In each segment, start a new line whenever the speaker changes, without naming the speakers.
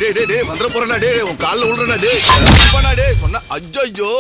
டேய் வந்துற போறடா டேய் உன் கால்ல விழுறடா டேய் அப்பனா டேய் சொன்னா ஐயோ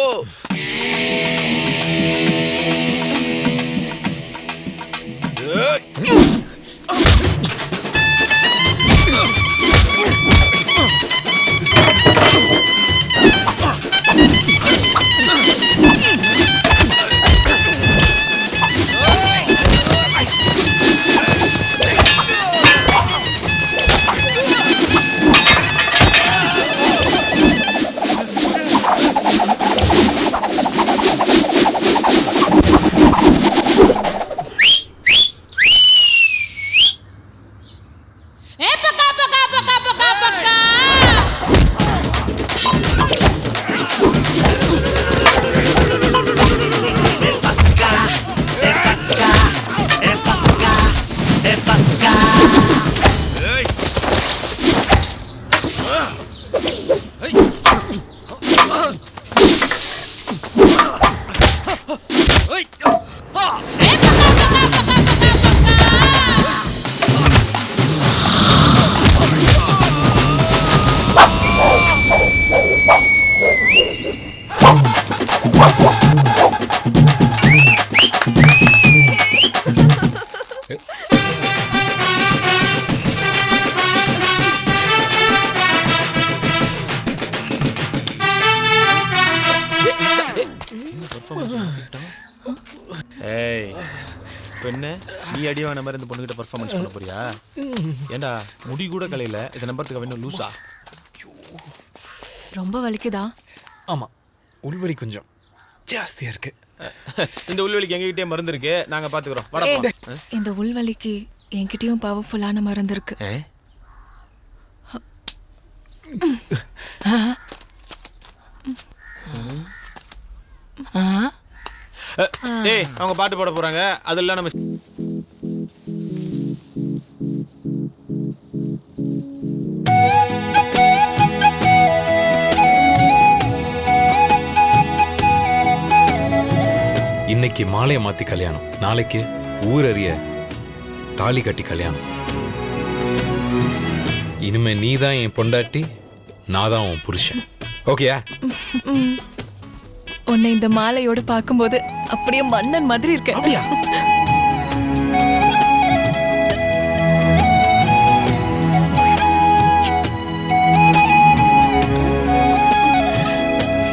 நீ அடி வாங்கின மாதிரி இந்த பொண்ணுகிட்ட பெர்ஃபார்மன்ஸ் பண்ண போறியா? ஏண்டா முடி கூட கலையில இதை நம்பறதுக்கு வேணும் லூசா?
ரொம்ப வலிக்குதா?
ஆமா, உள்வலி கொஞ்சம் ஜாஸ்தியா இருக்கு.
இந்த உள்வலிக்கு எங்ககிட்டயே மருந்து இருக்கு, நாங்க பாத்துக்கிறோம். வாடா.
இந்த உள்வலிக்கு என்கிட்டயும் பவர்ஃபுல்லான மருந்து இருக்கு.
ஏய் அவங்க பாட்டு பாட போறாங்க, அதெல்லாம் நம்ம
இன்னைக்கு மாலையை மாத்தி கல்யாணம், நாளைக்கு ஊரறிய தாலி கட்டி கல்யாணம். இனிமே நீ தான் என் பொண்டாட்டி, நான் தான் உன் புருஷன். ஓகேயா?
உன்னை இந்த மாலையோட பார்க்கும்போது அப்படியே மன்னன் மாதிரி இருக்க.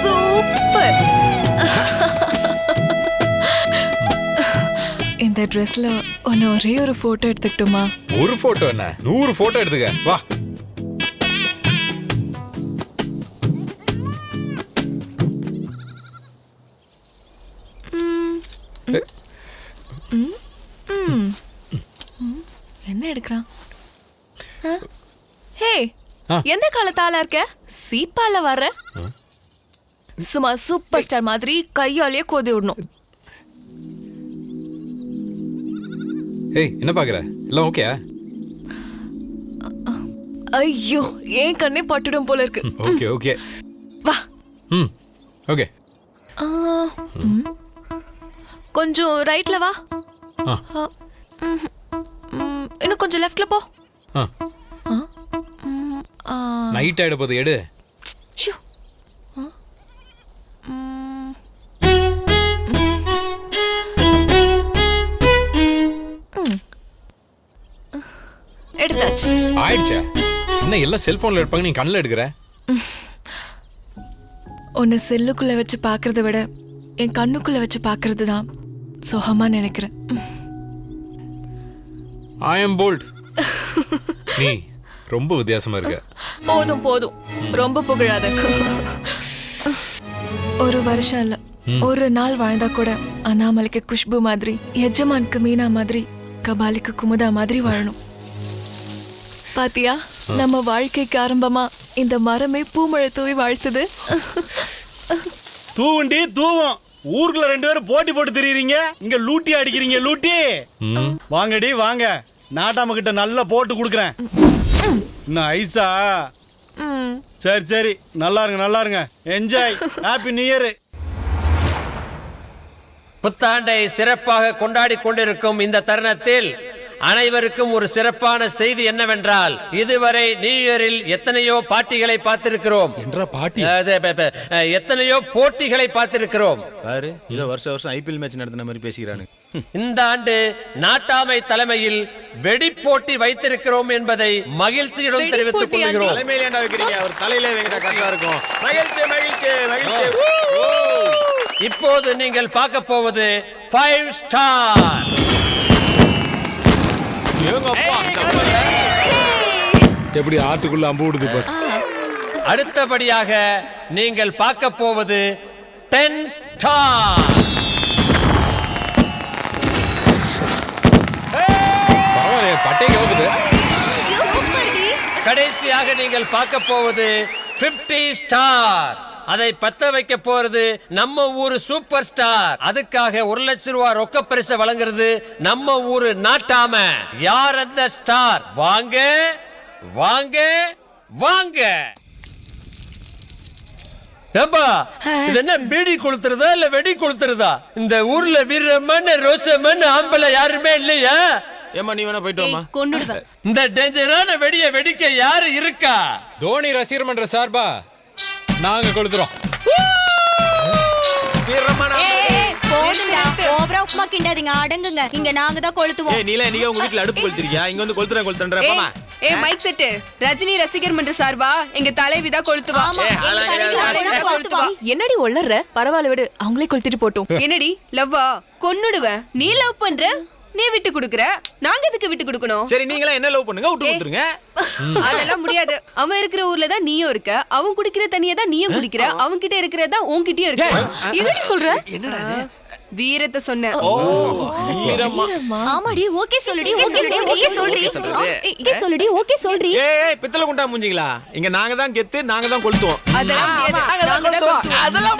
சூப்பர். இந்த ட்ரெஸ்ல உன்னை ஒரே ஒரு போட்டோ எடுத்துக்கிட்டுமா?
ஒரு போட்டோ என்ன, 100 போட்டோ எடுத்துக்க. வா.
என்ன எடுக்கிறான்? ஹே, எந்த காலத்தால இருக்க? சீப்பால வர்ற? சும்மா சூப்பர் ஸ்டார் மாதிரி கையாலேயே கோதி விடணும்.
ஏய், என்ன பாக்குற? எல்லாம் ஓகேயா?
ஐயோ, ஏன் கண்ணே பட்டுடும் போல இருக்கு.
ஓகே ஓகே,
வா.
ஓகே.
கொஞ்சம் ரைட்ல வா. இன்னும் கொஞ்சம் லெஃப்ட்ல போ.
நைட் ஆயிட போது, எடு.
எடுத்தாச்சு.
ஆயிடுச்சா? என்ன எல்லாம் செல்போன்ல எடுப்பாங்க, நீ கண்ணில் எடுக்கிற?
உன்னை செல்லுக்குள்ள வச்சு பாக்குறத விட என் கண்ணுக்குள்ள வச்சு பாக்குறது தான் சுகமா நினைக்கிறேன்.
ஐ அம் போல்ட். நீ ரொம்ப வித்தியாசமா இருக்க.
போதும் போதும், ரொம்ப புகழாத. ஒரு வருஷம் இல்ல, ஒரு நாள் வாழ்ந்தா கூட அண்ணாமலைக்கு குஷ்பு மாதிரி, எஜமானுக்கு மீனா மாதிரி, கபாலிக்கு குமுதா மாதிரி வாழணும். பாத்தியா, நம்ம வாழ்க்கைக்கு ஆரம்பமா இந்த மரமே பூமழை தூவி வாழ்த்துது.
தூவண்டி தூவம். ஊருக்குள்ள 2 பேரும் போட்டி போட்டு திரியுறீங்க, இங்க லூட்டி அடிக்கிறீங்க. லூட்டி வாங்கடி வாங்க, நாட்டாம கிட்ட நல்லா போட்டு கொடுக்குறேன். இன்னும் ஐசா? சரி சரி, நல்லா இருங்க நல்லா இருங்க. என்ஜாய். Happy new year.
புத்தாண்டை சிறப்பாக கொண்டாடி கொண்டிருக்கும் இந்த தருணத்தில் அனைவருக்கும் ஒரு சிறப்பான செய்தி என்னவென்றால் இதுவரை நியூ இயரில் எத்தனையோ பாட்டிகளை பார்த்திருக்கிறோம், எத்தனையோ போட்டிகளை பார்த்திருக்கிறோம்.
பாரு இதோ வருஷம் ஐபிஎல் மேட்ச் நடத்தின மாதிரி பேசிக்கிறானு.
இந்த ஆண்டு நாட்டாமை தலைமையில் வெடிப்போட்டி வைத்திருக்கிறோம் என்பதை மகிழ்ச்சியுடன் தெரிவித்துக் கொள்கிறோம்.
தலைமையில ஏன்டா வைக்கிறீங்க? அவர் தலையிலே வைக்கிட்டா கரெக்டா இருக்கும். மகிழ்ச்சி மகிழ்ச்சி மகிழ்ச்சி.
இப்போது நீங்கள் பார்க்க போவது 5 ஸ்டார்.
எப்படி ஆட்டுக்குள்ள அம்பு விடுது பாரு.
அடுத்தபடியாக நீங்கள் பார்க்க போவது 10 ஸ்டார்.
பரவாயில்லையே, பட்டை கிளம்புது.
கடைசியாக நீங்கள் பார்க்க போவது 50 ஸ்டார். அதை பத்த வைக்க போறது நம்ம ஊரு சூப்பர் ஸ்டார். அதுக்காக 1 லட்சம் ரூபாய் ரொக்க பரிசு வழங்குறது நம்ம ஊரு நாட்டாம. யார் அந்த ஸ்டார்? வாங்க வாங்க வாங்க. ஏப்பா, இது என்ன பீடி கொளுத்துறதா இல்ல வெடி கொளுத்துறதா? இந்த ஊர்ல வீரமன் ரோசமன் ஆம்பளை யாருமே இல்லையா?
ஏமா நீ வேணா போயிட்டு வாமா.
கொன்னுடுவேன்.
இந்த டேஞ்சரான வெடியை வெடிக்க யாரு இருக்கா?
தோனி ரசிகர் மன்ற சார்பா நாங்க கொளுத்துறோம்.
ஓவரா உப்புமா கிண்டாதீங்க, அடங்குங்க. இங்க நாங்க தான் கொளுத்துவோம்.
ஏய் நீல நீங்க உங்க வீட்ல அடுப்பு கொளுத்துறியா? இங்க வந்து கொளுத்துறேன்ற போமா.
ஏய் மைக் செட், ரஜினி ரசிகர் மன்ற சார்பா எங்க தலைவிதா கொளுத்துவா.
என்னடி ஒளர்ற? பரவாயில்ல விடு, அவங்களே கொளுத்திட்டு போட்டும்.
என்னடி லவ்வா? கொன்னுடுவேன். நீ லவ் பண்ற, நீ விட்டு குடுக்குற, நாங்க எதுக்கு விட்டு குடுக்கணும்?
சரி நீங்களா என்ன லவ் பண்ணுங்க, விட்டு கொடுத்துருங்க.
அதெல்லாம் முடியாது. அவன் இருக்கிற ஊர்ல தான் நீயும் இருக்க, அவன் குடிக்கிற தண்ணியை தான் நீயும் குடிக்கிற, அவன் கிட்ட இருக்கிறதா உன்கிட்டயும் இருக்கு.
என்னடி சொல்ற?
வீரத்தை சொன்ன.
ஆமாடி, ஓகே சொல்லுடி, ஓகே சொல்லுடி, ஓகே சொல்றீ.
ஏய் பித்தளை குண்டா மூஞ்சிங்களா, இங்க நாங்க தான் கெத்து, நாங்க தான் கொளுத்துவோம்.
அதெல்லாம் முடியாது. நாங்க தான் கொளுத்துவோம்.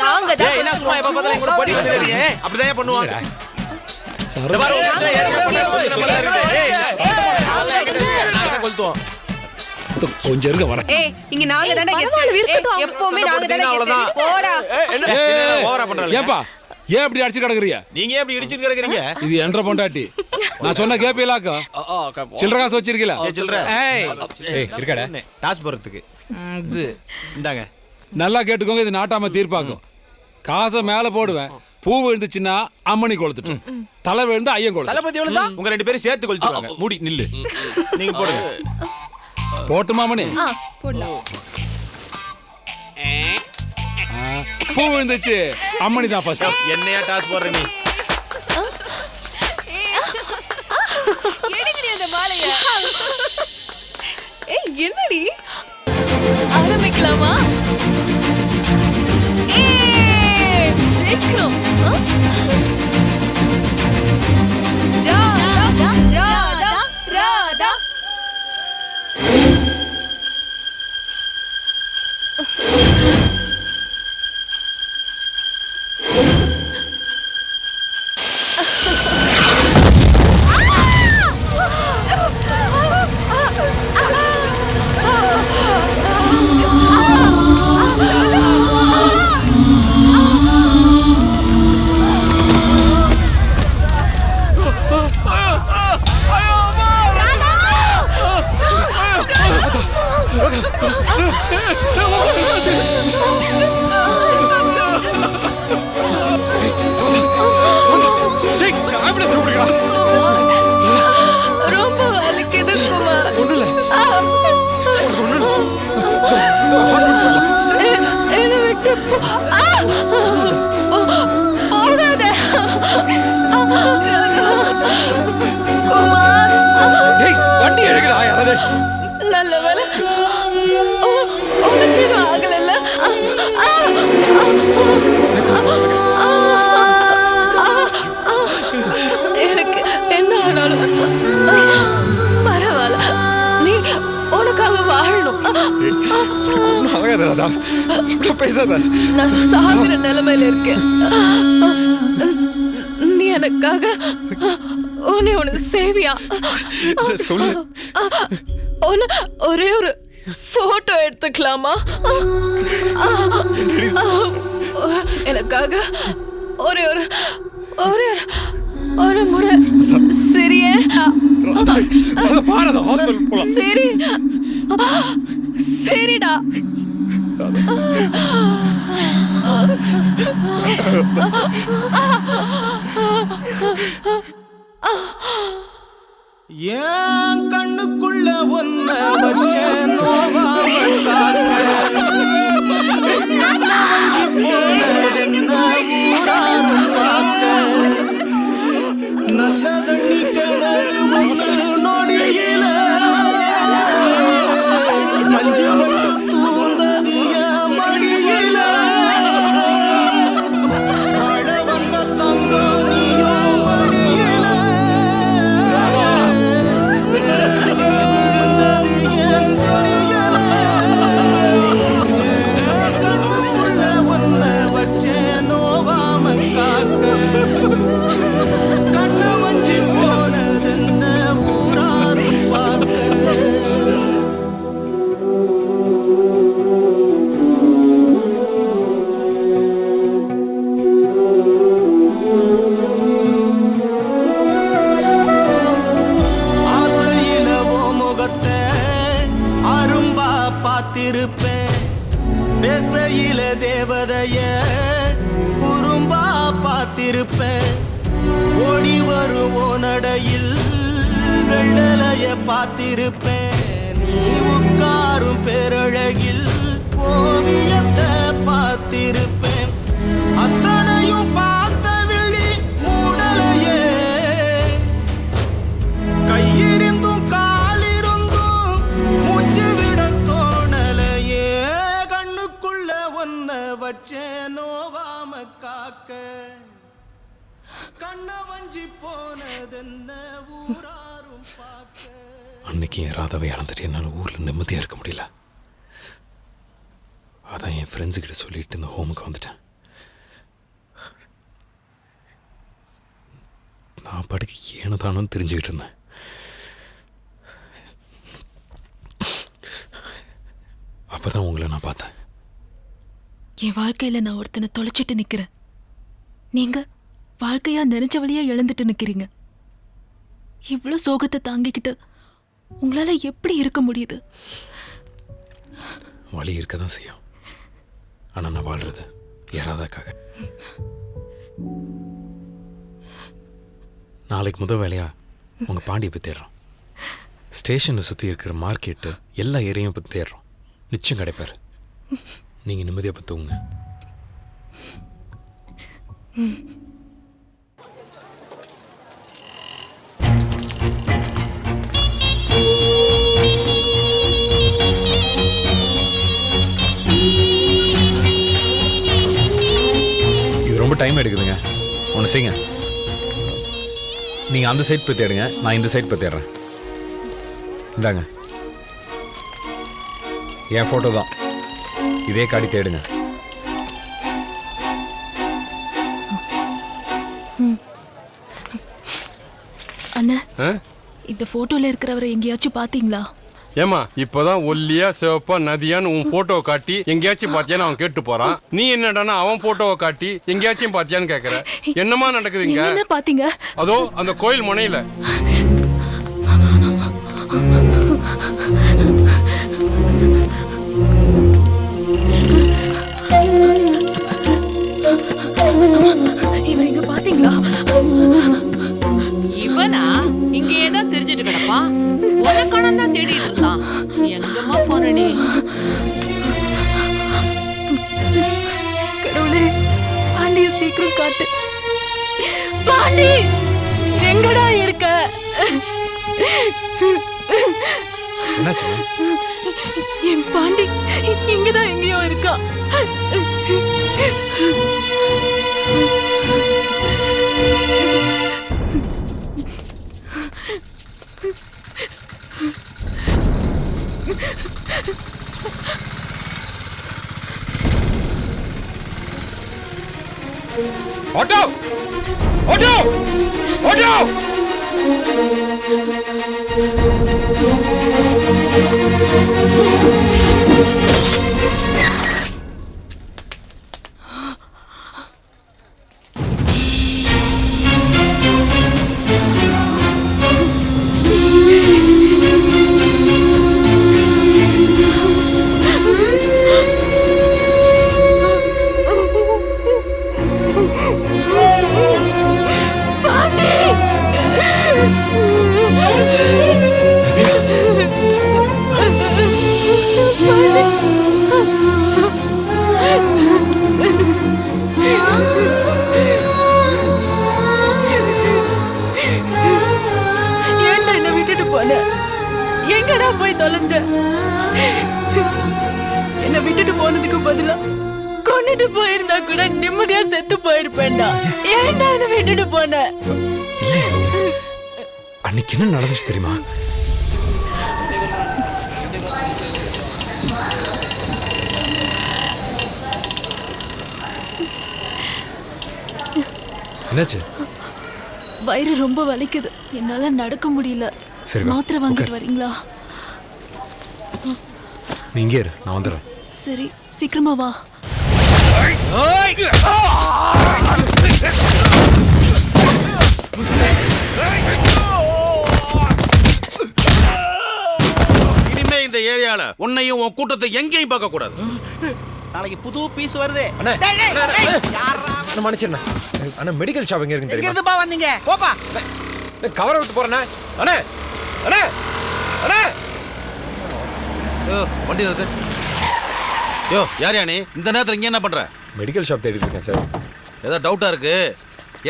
நாங்க தான்.
ஏய் என்ன சும்மா எப்ப பார்த்தாலும் கூட போடி வந்துறீங்க. அப்படிதான் பண்ணுவாங்க.
கொஞ்சம் இருக்க வர.
ஏய் இங்க நாங்க தானே எப்பவுமே நாங்க தானே போடா.
ஓவரா பண்றாங்க.
ஏப்பா ஏன் இப்படி அடிச்சு கிடக்குறியா?
நீங்க ஏன் இப்படி இடிச்சிட்டு கிடக்குறீங்க?
இது என்ற பொண்டாட்டி. நான் சொன்ன கேப்பீலாக்கா? சில்லற காசு வச்சிருக்கீல?
சில்லற.
ஏய் இருக்கடா.
டாஸ் போறதுக்கு. இது இந்தாங்க.
நல்லா கேட்டுக்கோங்க, இது நாட்டாம தீர்ப்பாக்கும். காசை மேல போடுவேன், பூ விழுந்துச்சுன்னா அம்மணி கொளுத்துட்டு, தலை விழுந்து ஐயன் கொளுத்து.
தளபதி விழுந்தா உங்க 2 பேரும் சேர்த்து கொளுத்துவாங்க. மூடி நில்லு. நீங்க போடுங்க.
போட்டுமா மணி?
போடலாம்.
பூ விழுந்துச்சு, அம்மணி தான் ஃபர்ஸ்ட்.
என்னையா டாஸ் போடுற நீ?
எடுங்கடி அந்த மாலைய.
ஏய் என்னடி? ஆரம்பிக்கலாமா? ஏய் ஜெயிக்கிறோம்.
ராதா ராதா ராதா.
ரொம்ப வலிக்குது குமார். என்னை விட்டு போகாத குமார்.
வண்டி எடுக்கடா யாராவது.
நல்ல வேலை உனக்கு எதுவும் ஆகலைல்ல? எனக்கு என்ன ஆனாலும் பரவாயில்ல, நீ உனக்காக வாழணும். நான் சாகிற நிலைமையில இருக்கேன். நீ எனக்காக உன்னை சேவியா
சொல்லு.
ஒரே ஒரு போட்டோ எடுத்துக்கலாமா? எனக்காக ஒரே ஒரு முறை சரியே
பாரத ஹாஸ்பிடல் போலாம்.
சரி சரிடா.
ஏன் கண்ணுக்குள்ள ஒன்ன வச்சேன் நோவாம காக்க கண்ணவஞ்சி போனதென்ன ஊராரும் பார்க்க நல்ல தண்ணி கிணறு ஒன்று நொடியில மஞ்சு வண்டு தூந்ததிய மடியில மழ வந்த தங்கம் நீயும் வழியில பேசையில தேவதைய குறும்பா பார்த்திருப்பேன். ஓடி வருவோ நடையில் வெள்ளலைய பார்த்திருப்பேன். நீ உட்காரும் பேரழகில் ஓவியத்தை பார்த்திருப்பேன். அத்தனையும் பார்த்த விழி மூடலையே கையிருந்தும் காலிருந்தும் மூச்சு விட தோணலையே. கண்ணுக்குள்ள ஒன்ன வச்சேன் நோவாம காக்க கண்ண வஞ்சி போனதென்ன ஊராரும் பார்க்க.
அன்னைக்கு என் ராதாவை இழந்துட்டு என்னால் ஊரில் நிம்மதியாக இருக்க முடியல. அதான் என் ஃப்ரெண்ட்ஸுக்கிட்ட சொல்லிட்டு இந்த ஹோமுக்கு வந்துட்டேன். நான் படுக்க ஏனதானு தெரிஞ்சுக்கிட்டு இருந்தேன். அப்பதான் உங்களை நான் பார்த்தேன்.
என் வாழ்க்கையில நான் ஒருத்தனை தொலைச்சிட்டு நிக்கிறேன். நீங்க வாழ்க்கையா நினைச்ச வழியா இழந்துட்டு நிக்கிறீங்க. இவ்வளவு சோகத்தை தாங்கிக்கிட்டு உங்களால எப்படி இருக்க முடியுது?
வழி இருக்க தான் செய்யும். ஆனால் நான் வாழ்றது யாராதாக்காக. நாளைக்கு முதல் வேலையா உங்கள் பாண்டியை பற்றி தேடுறோம். ஸ்டேஷனை சுற்றி இருக்கிற மார்க்கெட்டு எல்லா ஏரியாவும் பற்றி தேடுறோம். நிச்சயம் கிடைப்பார். நீங்கள் நிம்மதியாக பற்றுங்க. இது ரொம்ப டைம் எடுக்குதுங்க. ஒன்று செய்யுங்க, நீங்கள் அந்த சைட் போய் தேடுங்க, நான் இந்த சைட் போய் தேடுறேன். இந்தாங்க என் ஃபோட்டோ தான், இதே காடி தேடுங்க.
அண்ணா, இந்த போட்டோல இருக்கிறவரை எங்கேயாச்சும் பாத்தீங்களா?
ஏமா இப்பதான் ஒல்லியா சிவப்பா நதியான்னு உன் போட்டோவை காட்டி எங்கேயாச்சும் பாத்தியான்னு அவன் கேட்டு போறான். நீ என்னடானா அவன் போட்டோவை காட்டி எங்கேயாச்சும் பாத்தியான்னு கேக்குற. என்னமா நடக்குதுங்க?
என்ன பாத்தீங்க?
அதோ அந்த கோயில் முனையில.
இவர் இங்க பாத்தீங்களா?
இவனா இங்கேயே தான் தெரிஞ்சிட்டு கிடப்பான். ஒரு கணம் தான் தேடிட்டு இருந்தான். எங்கம்மா போறனே?
கடவுளே, பாண்டிய சீக்கிரம் காட்டு. பாண்டி எங்கடா இருக்க?
என்னாச்சு?
என் பாண்டி இங்கதான் எங்கேயோ இருக்கா.
Auto auto auto!
பாண்டி ஏன்டா என்ன விட்டுட்டு போன? எங்கடா போய் தொலைஞ்ச? என்ன விட்டுட்டு போனதுக்கு பதிலா கொன்னுட்டு போயிருந்தா கூட நிம்மதியா செத்து போயிருப்பேன்டா. ஏன்டா என்ன விட்டுட்டு போன?
அன்னைக்கு என்ன நடந்துச்சு தெரியுமா? என்னாச்சு?
வயிறு ரொம்ப வலிக்குது, என்னால நடக்க முடியல.
சரி வா,
மாத்திரை வாங்கிட்டு
உட்காரு.
வரீங்களா?
நீ இங்கே இரு, நான் வந்துடுறேன்.
சரி, சீக்கிரமா வா.
இனிமே இந்த ஏரியால உன்னையும் உன் கூட்டத்தை எங்கேயும் பார்க்க கூடாது.
நாளைக்கு புது பீஸ் வருது.
மன்னிச்சிருண்ணா. அண்ணா மெடிக்கல் ஷாப் எங்க இருக்குன்னு தெரியுமா?
எங்கிருந்துப்பா வந்தீங்க? போப்பா.
கவரை விட்டு போறேண்ணா. அண்ணே அண்ணே அண்ணே
வண்டி இருக்கு. யோ யார் நீ இந்த நேரத்தில் இங்கே என்ன பண்ற?
மெடிக்கல் ஷாப் தேடிட்டு இருக்கேன் சார்.
ஏதோ டவுட்டா இருக்கு,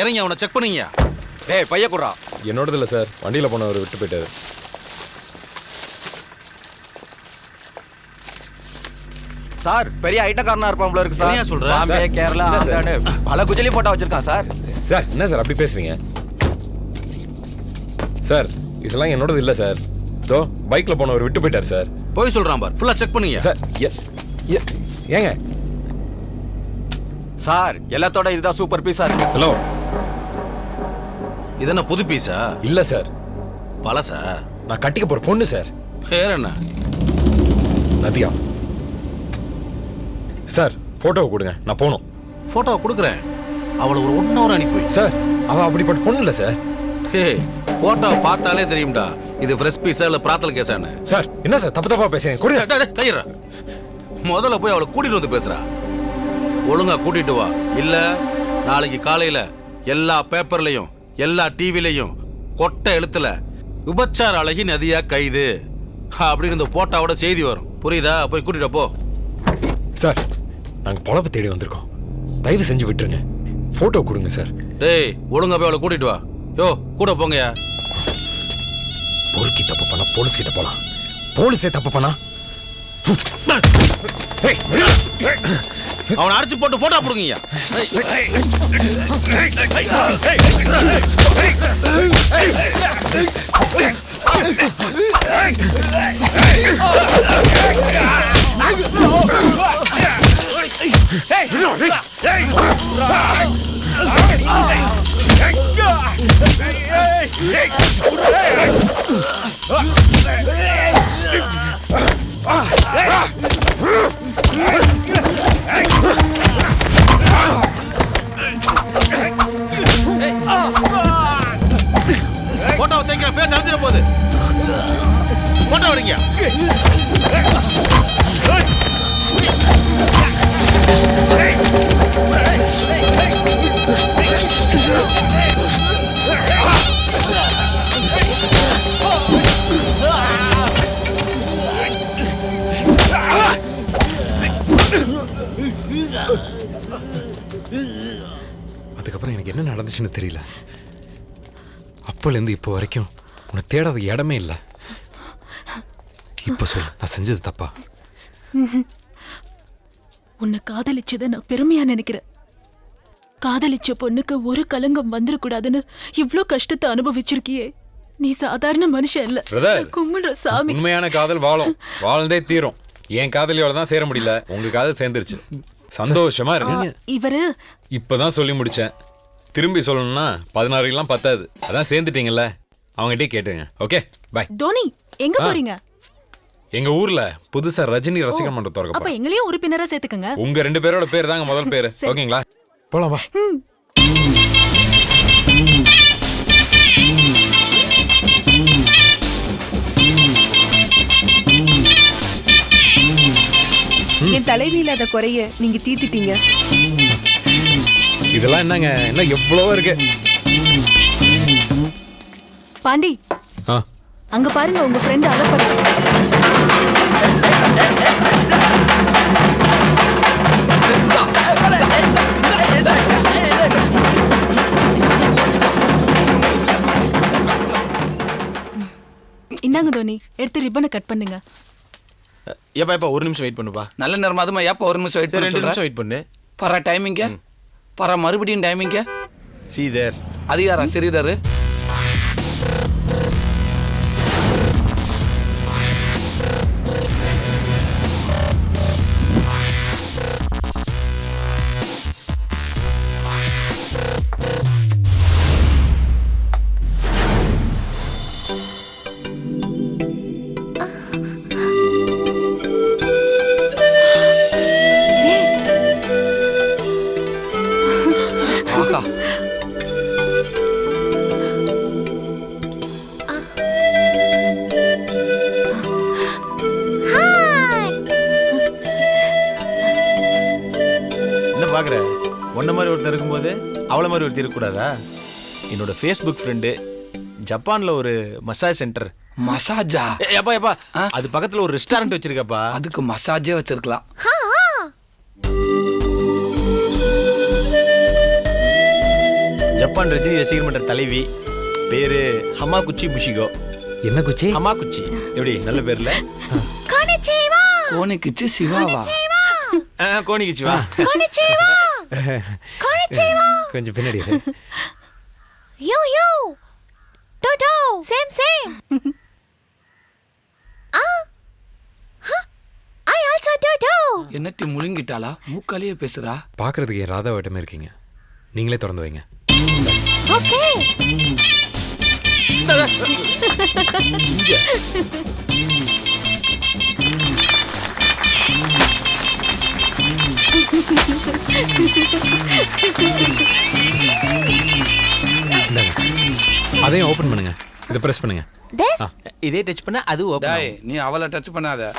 இறங்கி அவனை செக் பண்ணீங்க.
டேய் பைய குறா.
என்னோடது இல்லை சார், வண்டியில் போனவர் விட்டு போயிட்டாரு.
சார் பெரிய ஐட்டக்காரனா இருப்பான் போல இருக்கு சார்.
என்ன சொல்ற?
பாம்பே, கேரளா, ஆந்திரான்னு பல குஜலி போட்டா வச்சிருக்கான் சார்.
சார் என்ன சார் அப்படி பேசுறீங்க? சார் இதெல்லாம் என்னோடது இல்லை சார். இதோ பைக்கில் போனவர் விட்டு போயிட்டார் சார்.
போய் சொல்றான் பார், ஃபுல்லா செக் பண்ணீங்க
சார். ஏங்க
சார் எல்லாத்தோட இதுதான் சூப்பர் பீஸா இருக்கு.
ஹலோ,
இது என்ன புது பீஸா?
இல்லை சார்,
பழசா?
நான் கட்டிக்க போகிற பொண்ணு சார்.
பேர் என்ன?
நதியா. சார் ஃபோட்டோவை கொடுங்க, நான் போகணும்.
போட்டோவை கொடுக்குறேன், அவளை ஒரு 1 hour அனுப்பி வை.
சார் அவள் அப்படிப்பட்ட பொண்ணு இல்லை சார்.
ஏய் போட்டோவை பார்த்தாலே தெரியும்டா இது ஃப்ரெஷ் பீஸா இல்லை பிராத்தல் கேஸான்னு.
சார் என்ன சார் தப்பு தப்பா பேசுறீங்க? கொடுங்க.
கையிற முதல்ல போய் அவளை கூட்டிட்டு வந்து பேசுறா. ஒழுங்கா கூட்டிட்டு வா, இல்ல நாளைக்கு காலையில எல்லா பேப்பர்லயும் எல்லா டிவிலையும் கொட்டை எழுத்துல விபச்சார அழகி நதியா கைது அப்படின்னு இந்த போட்டோவோட செய்தி வரும். புரியுதா? போய் கூட்டிட்டு போ.
சார் நாங்கள் பொழப்பு தேடி வந்திருக்கோம், தயவு செஞ்சு விட்டுருங்க. ஃபோட்டோ கொடுங்க சார்.
டேய் ஒழுங்கா போய் அவளை கூட்டிட்டு வா. யோ கூட போங்கயா.
பொறுக்கி தப்பு பண்ணா போலீஸ் கிட்ட போலாம், போலீஸே தப்பு பண்ணா
அவனை அடிச்சு போட்டு போட்டோ போடுங்க. போட்டோ தேங்கிற பேச அழிஞ்சிட போகுது. போட்டோ எடுங்க.
அதுக்கப்புறம் எனக்கு என்ன நடந்துச்சுன்னு தெரியல. அப்போலேருந்து இப்போ வரைக்கும் உன்னை தேடாத இடமே இல்லை. இப்போ சொல்லு, நான் செஞ்சது தப்பா?
உன்னை காதலிச்சதை நான் பெருமையா நினைக்கிறேன். காதலிச்ச பொண்ணுக்கு ஒரு கலங்கம் வந்துடக்கூடாதுன்னு இவ்ளோ கஷ்டத்தை அனுபவிச்சிருக்கியே. நீ சாதாரண மனுஷன் இல்ல, கும்பிடுற சாமி.
உண்மையான காதல் வாழும், வாழ்ந்தே தீரும். என் காதலியோட தான் சேர முடியல, உங்க காதல் சேர்ந்துருச்சு. சந்தோஷமா இருக்கு.
இவரு
இப்பதான் சொல்லி முடிச்சேன். திரும்பி சொல்லணும்னா 16 எல்லாம் பத்தாது. அதான் சேர்ந்துட்டீங்கல்ல, அவங்ககிட்டே கேட்டுங்க. Okay bye.
தோனி எங்க போறீங்க?
எங்க ஊர்ல புதுசா ரஜினி ரசிகர் மன்றம் திறக்க
அப்ப
போறோம்.
எங்களையும் உறுப்பினரா சேர்த்துக்கங்க.
உங்க 2 பேரோட பேர் தாங்க முதல் பேரு. ஓகேங்களா? போலாம் வா.
என் தலைவியில்லாத குறைய நீங்க தீர்த்துட்டீங்க.
இதெல்லாம் என்னங்க என்ன எவ்வளவோ இருக்கு.
பாண்டி
ஆ
அங்க பாருங்க உங்க ஃப்ரெண்ட் அகப்பட்டு. இந்தாங்க தோனி, எடுத்து ரிப்பனை கட் பண்ணுங்க.
ஏப்பா ஒரு நிமிஷம் வெயிட் பண்ணுப்பா.
நல்ல நேரம் அதுமா ஏப்பா ஒரு நிமிஷம் வெயிட் பண்ணு.
2 நிமிஷம் வெயிட் பண்ணு.
பர டைமிங்க பர மறுபடியும் டைமிங்க.
சீதர்
அது யாரா ஸ்ரீதர்? ஆஹா
என்ன பாக்குற? உன்ன மாதிரி ஒருத்தர் இருக்கும்போது அவளை மாதிரி ஒருத்தர் இருக்கக்கூடாதா? என்னோட ஃபேஸ்புக் ஃப்ரெண்டு ஜப்பான்ல ஒரு மசாஜ் சென்டர்.
மசாஜா?
ஏப்பா அது பக்கத்துல ஒரு ரெஸ்டாரண்ட் வச்சிருக்கப்பா.
அதுக்கு மசாஜே வச்சிருக்கலாம்.
ஜப்பான் ரஜினி ரசிகர் மன்ற தலைவி பேரு ஹமாகுச்சி முஷிகோ.
என்ன குச்சி?
ஹமாகுச்சி. எப்படி நல்ல பேர்ல?
கோனிக்குச்சு சிவாவா?
கோனிக்குச்சி வா.
கொஞ்சம் பின்னாடி இரு.
யோ யோ டோடோ சேம் சேம். ஐ ஆல்சோ டோடோ.
என்னட்டி முழுங்கிட்டாளா? மூக்காலேயே பேசுறா.
பார்க்கறதுக்கு என் ராதா வட்டமே இருக்கீங்க. நீங்களே திறந்து வைங்க.
ஓகே.
அதையும் ஓபன் பண்ணுங்க. இதை பிரஸ் பண்ணுங்க.
இதே டச் பண்ணா அது ஓபன்.
டேய் நீ அவளை டச் பண்ணாத.